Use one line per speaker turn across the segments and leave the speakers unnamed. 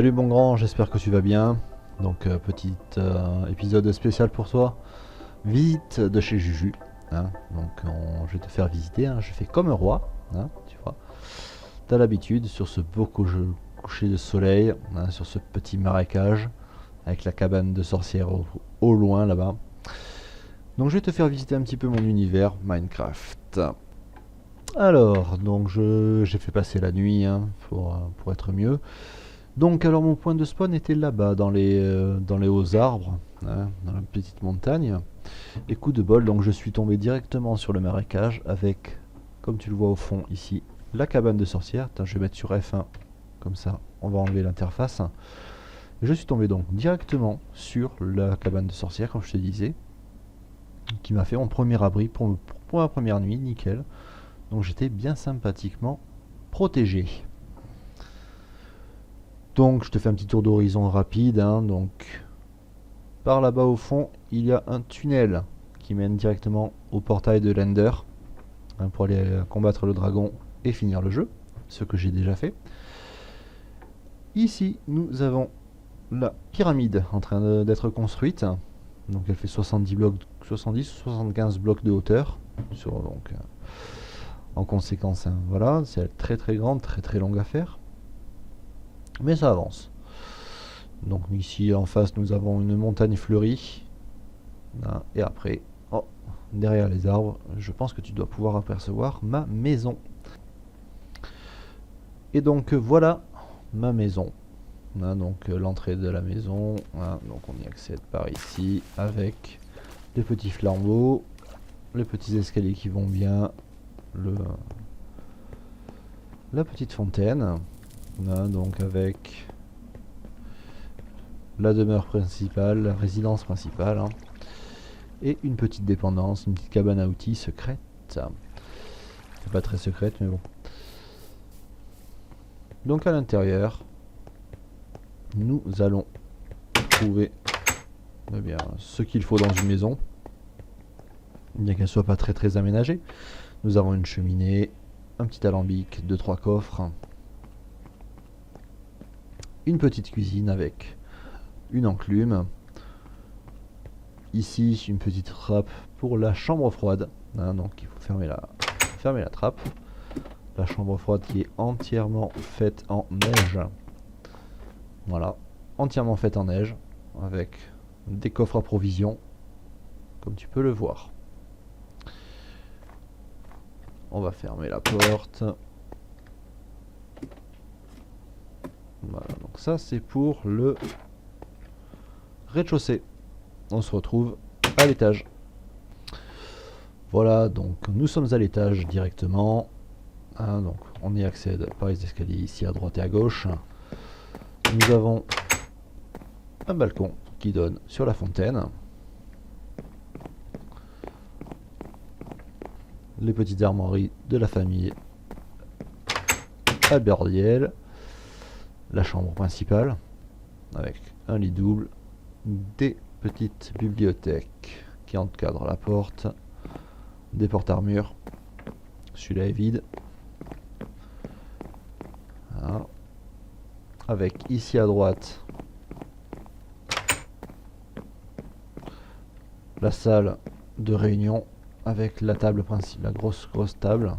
Salut mon grand, j'espère que tu vas bien. Donc petit épisode spécial pour toi. Visite de chez Juju. Je vais te faire visiter, hein. Je fais comme un roi, hein, tu vois. T'as l'habitude sur ce beau coucher de soleil, hein, sur ce petit marécage, avec la cabane de sorcière au loin là-bas. Donc je vais te faire visiter un petit peu mon univers Minecraft. Alors, donc j'ai fait passer la nuit, hein, pour être mieux. Donc alors mon point de spawn était là-bas, dans les hauts arbres, hein, dans la petite montagne. Et coup de bol, donc je suis tombé directement sur le marécage avec, comme tu le vois au fond ici, la cabane de sorcière. Attends, je vais mettre sur F1, comme ça on va enlever l'interface. Je suis tombé donc directement sur la cabane de sorcière, comme je te disais, qui m'a fait mon premier abri pour ma première nuit, nickel. Donc j'étais bien sympathiquement protégé. Donc je te fais un petit tour d'horizon rapide, hein. Donc par là-bas au fond, il y a un tunnel qui mène directement au portail de l'Ender, hein, pour aller combattre le dragon et finir le jeu, ce que j'ai déjà fait. Ici, nous avons la pyramide en train d'être construite. Donc elle fait 70 blocs, 70 ou 75 blocs de hauteur. En conséquence, hein, voilà, c'est très très grande, très très longue à faire. Mais ça avance. Donc ici en face nous avons une montagne fleurie. Et après, oh, derrière les arbres, je pense que tu dois pouvoir apercevoir ma maison. Et donc voilà ma maison. Donc l'entrée de la maison. Donc on y accède par ici avec les petits flambeaux, les petits escaliers qui vont bien, la petite fontaine. Donc avec la demeure principale, la résidence principale, hein, et une petite dépendance, une petite cabane à outils secrète. C'est pas très secrète, mais bon. Donc à l'intérieur, nous allons trouver ce qu'il faut dans une maison, bien qu'elle soit pas très très aménagée. Nous avons une cheminée, un petit alambic, 2-3 coffres, une petite cuisine avec une enclume. Ici, une petite trappe pour la chambre froide. Donc il faut fermer la trappe. La chambre froide qui est entièrement faite en neige. Voilà, entièrement faite en neige, avec des coffres à provisions, comme tu peux le voir. On va fermer la porte. Voilà, donc ça c'est pour le rez-de-chaussée. On se retrouve à l'étage. Voilà, donc nous sommes à l'étage directement. Donc on y accède par les escaliers ici à droite et à gauche. Nous avons un balcon qui donne sur la fontaine. Les petites armoiries de la famille Alberdiel. La chambre principale avec un lit double, des petites bibliothèques qui encadrent la porte, des portes-armures. Celui-là est vide. Voilà. Avec ici à droite la salle de réunion avec la table principale, la grosse table.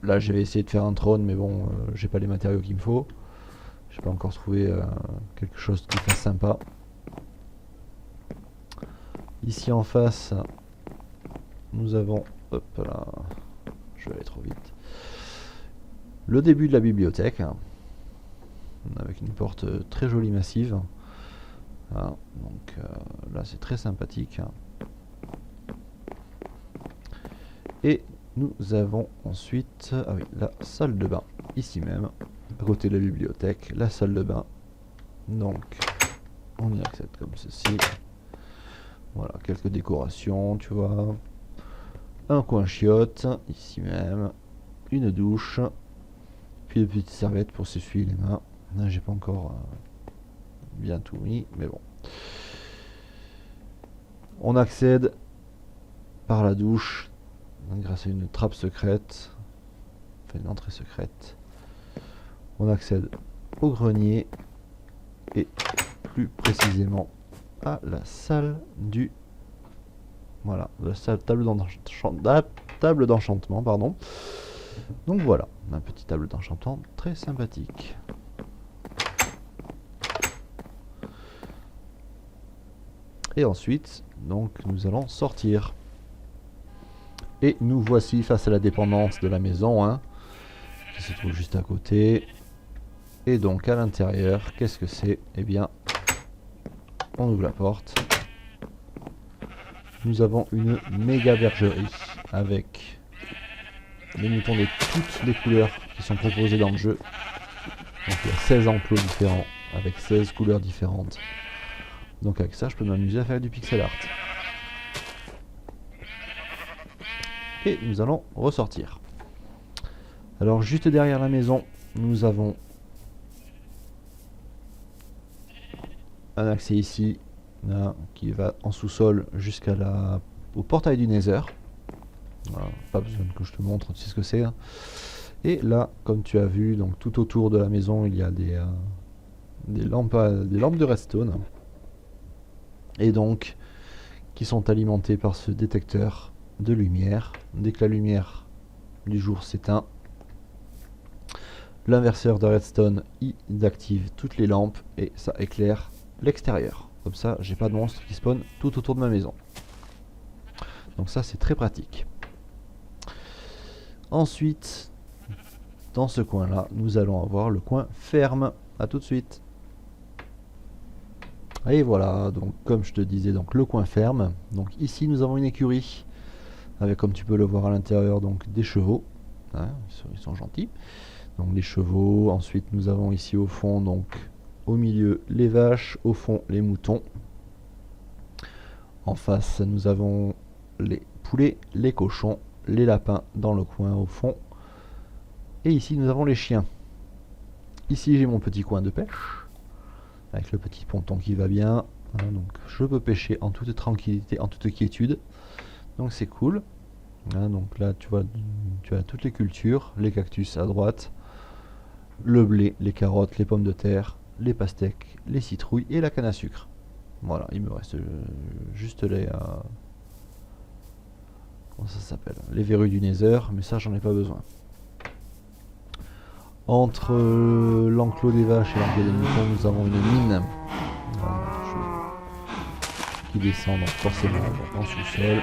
Là je vais essayer de faire un trône, mais bon, j'ai pas les matériaux qu'il me faut. J'ai pas encore trouvé quelque chose qui fasse sympa. Ici en face, nous avons, hop là, je vais aller trop vite, le début de la bibliothèque, avec une porte très jolie massive. Donc là c'est très sympathique. Et nous avons ensuite la salle de bain, ici même, à côté de la bibliothèque, la salle de bain. Donc on y accède comme ceci. Voilà, quelques décorations, tu vois. Un coin chiotte, ici même. Une douche. Puis une petite serviette pour s'essuyer les mains. J'ai pas encore bien tout mis, mais bon. On accède par la douche grâce à une trappe secrète, enfin une entrée secrète. On accède au grenier et plus précisément à la salle du... Voilà, la salle table d'enchantement, pardon. Donc voilà, un petit table d'enchantement très sympathique. Et ensuite, donc nous allons sortir. Et nous voici face à la dépendance de la maison, hein, qui se trouve juste à côté. Et donc à l'intérieur, qu'est-ce que c'est? Eh bien, on ouvre la porte. Nous avons une méga bergerie avec les moutons de toutes les couleurs qui sont proposées dans le jeu. Donc il y a 16 enclos différents avec 16 couleurs différentes. Donc avec ça, je peux m'amuser à faire du pixel art. Et nous allons ressortir. Alors juste derrière la maison, nous avons un accès ici, là, qui va en sous-sol jusqu'à au portail du Nether. Voilà, pas besoin que je te montre, tu sais ce que c'est. Hein. Et là, comme tu as vu, donc tout autour de la maison, il y a des lampes de redstone. Et donc, qui sont alimentées par ce détecteur de lumière. Dès que la lumière du jour s'éteint, l'inverseur de redstone il active toutes les lampes et ça éclaire l'extérieur. Comme ça, j'ai pas de monstres qui spawnent tout autour de ma maison. Donc ça, c'est très pratique. Ensuite, dans ce coin-là, nous allons avoir le coin ferme. A tout de suite. Et voilà, donc comme je te disais, donc le coin ferme. Donc ici, nous avons une écurie avec, comme tu peux le voir à l'intérieur, donc des chevaux. Hein, ils sont gentils. Donc les chevaux. Ensuite, nous avons ici au fond, donc au milieu les vaches, au fond les moutons. En face, nous avons les poulets, les cochons, les lapins dans le coin au fond. Et ici, nous avons les chiens. Ici, j'ai mon petit coin de pêche avec le petit ponton qui va bien. Voilà, donc je peux pêcher en toute tranquillité, en toute quiétude. Donc c'est cool. Voilà, donc là, tu vois, tu as toutes les cultures, les cactus à droite, le blé, les carottes, les pommes de terre, les pastèques, les citrouilles et la canne à sucre. Voilà, il me reste juste les... comment ça s'appelle? Les verrues du Nether, mais ça j'en ai pas besoin. Entre l'enclos des vaches et l'enclos des moutons, nous avons une mine. Voilà, qui descend donc forcément en sous-sol.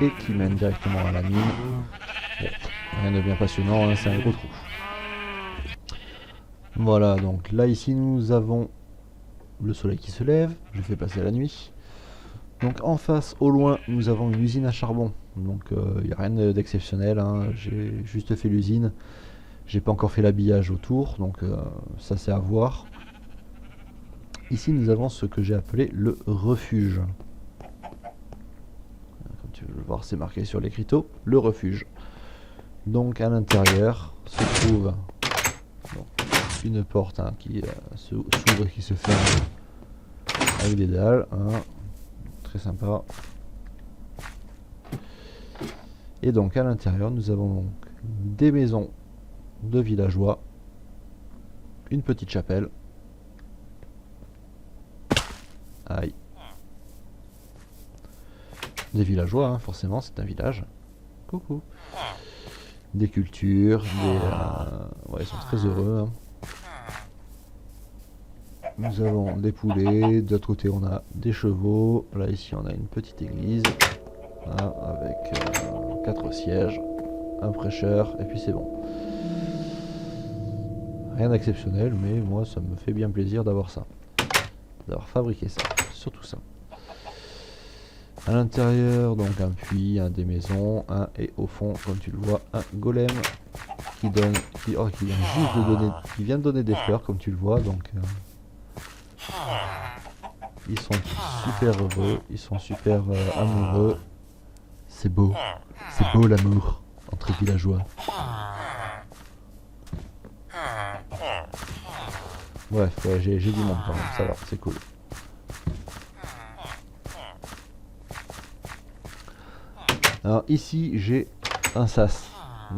Et qui mène directement à la mine. Bon, rien de bien passionnant, hein, c'est un gros trou. Voilà, donc là ici nous avons le soleil qui se lève, je fais passer la nuit. Donc en face, au loin, nous avons une usine à charbon. Donc il n'y a rien d'exceptionnel, hein. J'ai juste fait l'usine. J'ai pas encore fait l'habillage autour, donc ça c'est à voir. Ici nous avons ce que j'ai appelé le refuge. Comme tu veux le voir, c'est marqué sur l'écriteau, le refuge. Donc à l'intérieur se trouve donc, une porte hein, qui s'ouvre et qui se ferme avec des dalles. Hein. Très sympa. Et donc à l'intérieur nous avons donc des maisons de villageois, une petite chapelle, aïe, des villageois hein, forcément c'est un village, coucou, des cultures, ouais ils sont très heureux. Hein. Nous avons des poulets, de l'autre côté on a des chevaux, là ici on a une petite église. Voilà, avec 4 sièges, un prêcheur, et puis c'est bon. Rien d'exceptionnel, mais moi ça me fait bien plaisir d'avoir ça. D'avoir fabriqué ça, surtout ça. À l'intérieur, donc un puits, des maisons, et au fond, comme tu le vois, un golem qui donne, qui vient juste de donner, qui vient de donner des fleurs, comme tu le vois, donc ils sont super heureux, ils sont super amoureux. C'est beau l'amour entre villageois. Bref, ouais, j'ai du monde quand même, ça va, c'est cool. Alors ici j'ai un sas.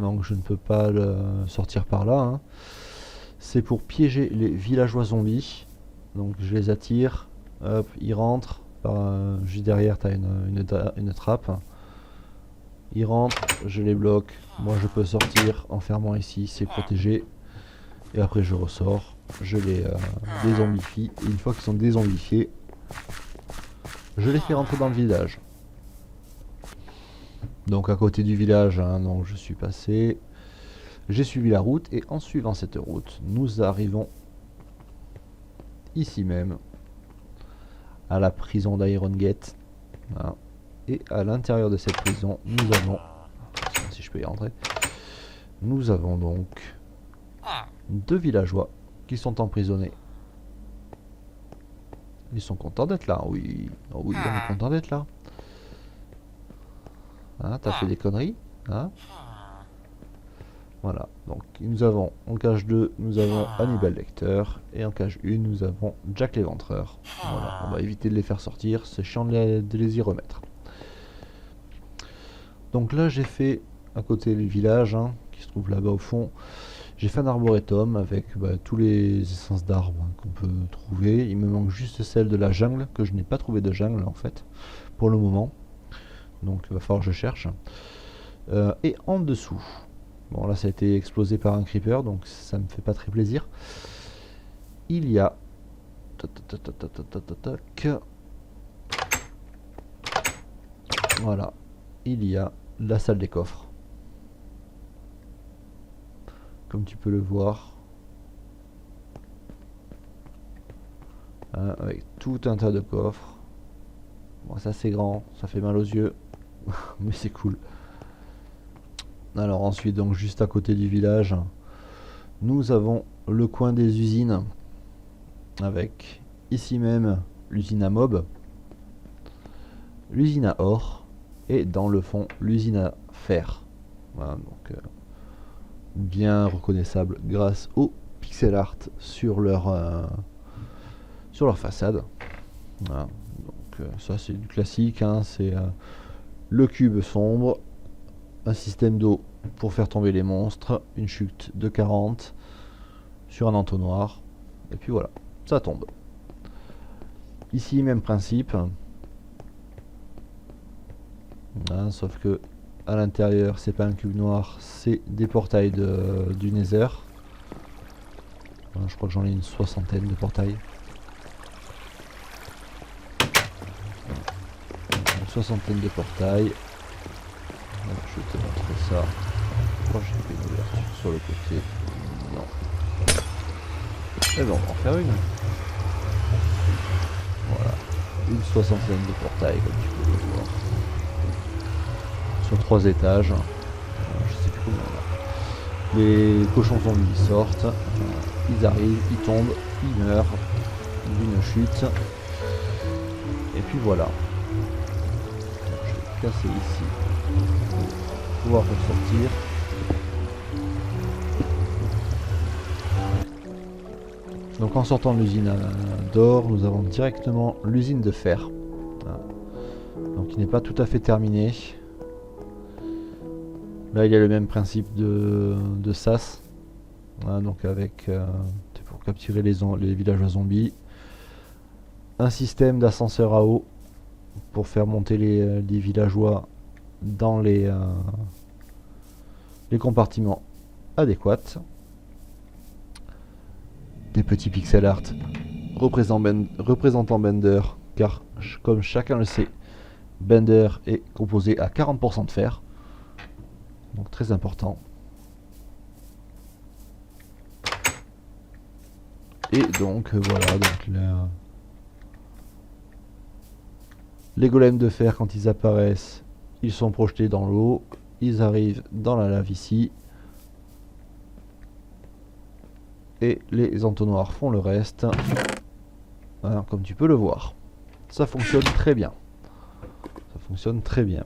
donc je ne peux pas le sortir par là, hein. C'est pour piéger les villageois zombies. Donc je les attire, hop, ils rentrent, juste derrière tu as une trappe. Ils rentrent, je les bloque, moi je peux sortir en fermant ici, c'est protégé. Et après je ressors, je les dézombifie, et une fois qu'ils sont dézombifiés, je les fais rentrer dans le village. Donc à côté du village, hein, donc je suis passé, j'ai suivi la route, et en suivant cette route, nous arrivons ici même, à la prison d'Iron Gate. Voilà. Et à l'intérieur de cette prison, nous avons, si je peux y rentrer, nous avons donc 2 villageois qui sont emprisonnés. Ils sont contents d'être là, oui. Oh oui, on est content d'être là. Hein, t'as fait des conneries, hein? Voilà, donc nous avons en cage 2, nous avons Hannibal Lecter, et en cage 1, nous avons Jack l'Éventreur. Voilà, on va éviter de les faire sortir, c'est chiant de les y remettre. Donc là, j'ai fait, à côté du village, hein, qui se trouve là-bas au fond, j'ai fait un arboretum avec tous les essences d'arbres qu'on peut trouver. Il me manque juste celle de la jungle, que je n'ai pas trouvé de jungle en fait, pour le moment. Donc il va falloir que je cherche. Et en dessous, bon là ça a été explosé par un creeper, donc ça me fait pas très plaisir. Il y a... Voilà, il y a la salle des coffres. Comme tu peux le voir. Hein, avec tout un tas de coffres. Bon ça c'est grand, ça fait mal aux yeux. Mais c'est cool. Alors ensuite, donc juste à côté du village, nous avons le coin des usines, avec ici même l'usine à mob, l'usine à or, et dans le fond l'usine à fer. Voilà, donc bien reconnaissable grâce au pixel art sur leur façade. Voilà, donc ça c'est du classique, hein, c'est le cube sombre, un système d'eau pour faire tomber les monstres, une chute de 40 sur un entonnoir, et puis voilà, ça tombe. Ici, même principe, hein, sauf que à l'intérieur, c'est pas un cube noir, c'est des portails du Nether. Je crois que j'en ai une 60aine de portails. Une 60aine de portails. Alors, je vais te montrer ça. Oh, j'ai fait une ouverture sur le côté. Non. Eh ben, on va en faire une. Voilà. Une 60aine de portails, comme tu peux le voir. Sur 3 étages. Je sais plus combien on a. Les cochons zombies sortent. Ils arrivent, ils tombent, ils meurent d'une chute. Et puis voilà. Je vais casser ici. Pouvoir ressortir. Donc en sortant de l'usine d'or, nous avons directement l'usine de fer. Voilà. Donc il n'est pas tout à fait terminé. Là il y a le même principe de sas. Voilà, donc avec pour capturer les villageois zombies. Un système d'ascenseur à eau pour faire monter les villageois dans les compartiments adéquats. Des petits pixel art représentant Bender, car comme chacun le sait, Bender est composé à 40% de fer, donc très important. Et donc voilà, donc les golems de fer, quand ils apparaissent, ils sont projetés dans l'eau, ils arrivent dans la lave ici, et les entonnoirs font le reste. Voilà, comme tu peux le voir, ça fonctionne très bien. Ça fonctionne très bien.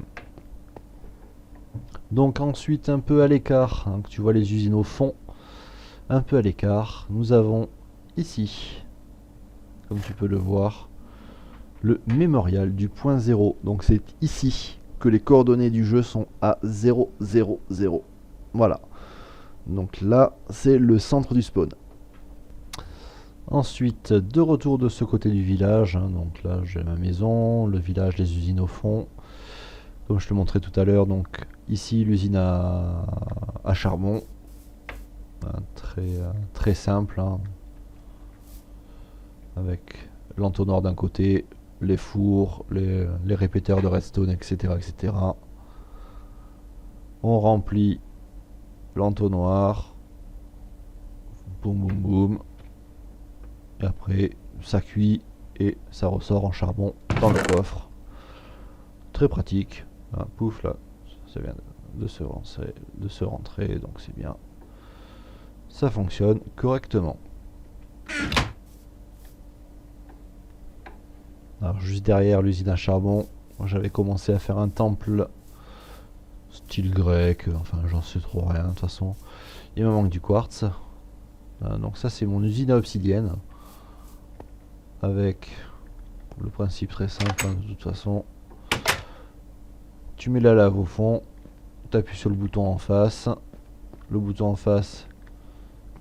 Donc ensuite, un peu à l'écart, hein, tu vois les usines au fond, un peu à l'écart, nous avons ici, comme tu peux le voir, le mémorial du point 0. Donc c'est ici que les coordonnées du jeu sont à 0, 0, 0. Voilà. Donc là, c'est le centre du spawn. Ensuite, de retour de ce côté du village, hein, donc là j'ai ma maison, le village, les usines au fond. Comme je te montrais tout à l'heure, donc ici l'usine à charbon. Très simple, hein, avec l'entonnoir d'un côté, les fours, les répéteurs de redstone, etc., etc. On remplit l'entonnoir, boum boum boum, et après ça cuit et ça ressort en charbon dans le coffre. Très pratique. Ah, pouf, là, ça vient de se rentrer, donc c'est bien. Ça fonctionne correctement. Alors juste derrière l'usine à charbon, j'avais commencé à faire un temple style grec, enfin j'en sais trop rien de toute façon. Il me manque du quartz. Donc ça c'est mon usine à obsidienne. Avec le principe très simple, hein, de toute façon. Tu mets la lave au fond, tu appuies sur le bouton en face. Le bouton en face,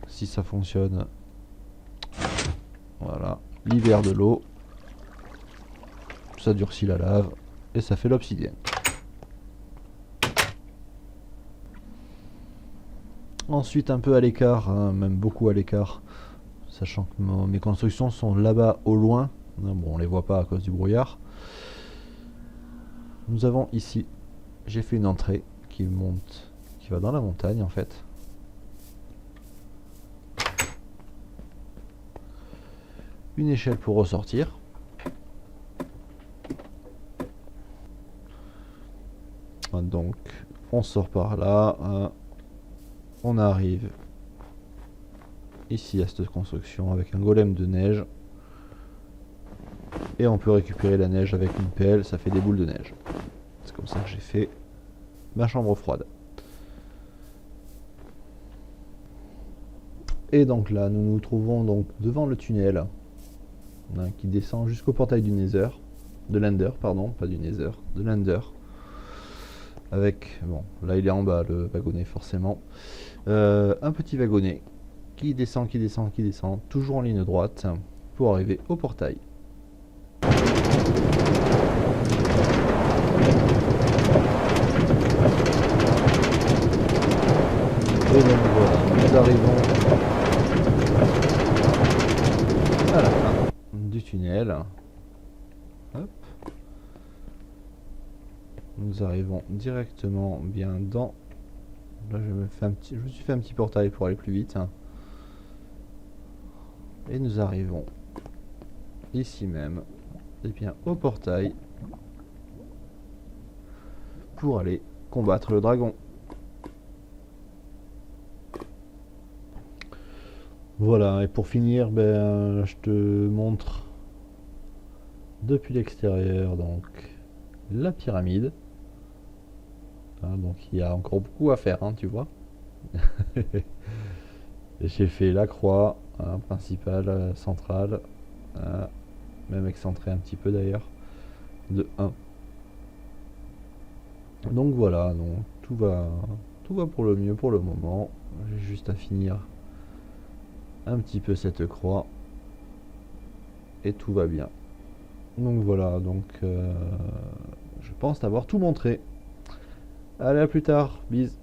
si ça fonctionne, voilà, libère de l'eau. Ça durcit la lave et ça fait l'obsidienne. Ensuite un peu à l'écart, hein, même beaucoup à l'écart, sachant que mes constructions sont là-bas au loin. Bon, on les voit pas à cause du brouillard. Nous avons ici, j'ai fait une entrée qui monte, qui va dans la montagne en fait. Une échelle pour ressortir. Donc on sort par là, hein. On arrive ici à cette construction avec un golem de neige. Et on peut récupérer la neige avec une pelle, ça fait des boules de neige. C'est comme ça que j'ai fait ma chambre froide. Et donc là, nous nous trouvons donc devant le tunnel, hein, qui descend jusqu'au portail du Nether. De l'Ender, pardon, pas du Nether, de l'Ender. Avec, bon, là il est en bas le wagonnet forcément. Un petit wagonnet qui descend, toujours en ligne droite pour arriver au portail. Et donc voilà, nous arrivons à la fin du tunnel. Hop. Nous arrivons directement bien dans... Là je me suis fait un petit portail pour aller plus vite. Et nous arrivons ici même, et bien au portail, pour aller combattre le dragon. Voilà, et pour finir, ben, je te montre depuis l'extérieur donc la pyramide. Donc il y a encore beaucoup à faire, hein, tu vois. J'ai fait la croix principale, centrale, même excentrée un petit peu d'ailleurs, de 1. Donc voilà, donc tout va pour le mieux pour le moment. J'ai juste à finir un petit peu cette croix et tout va bien. Donc voilà, donc je pense t'avoir tout montré. Allez, à plus tard, bisous.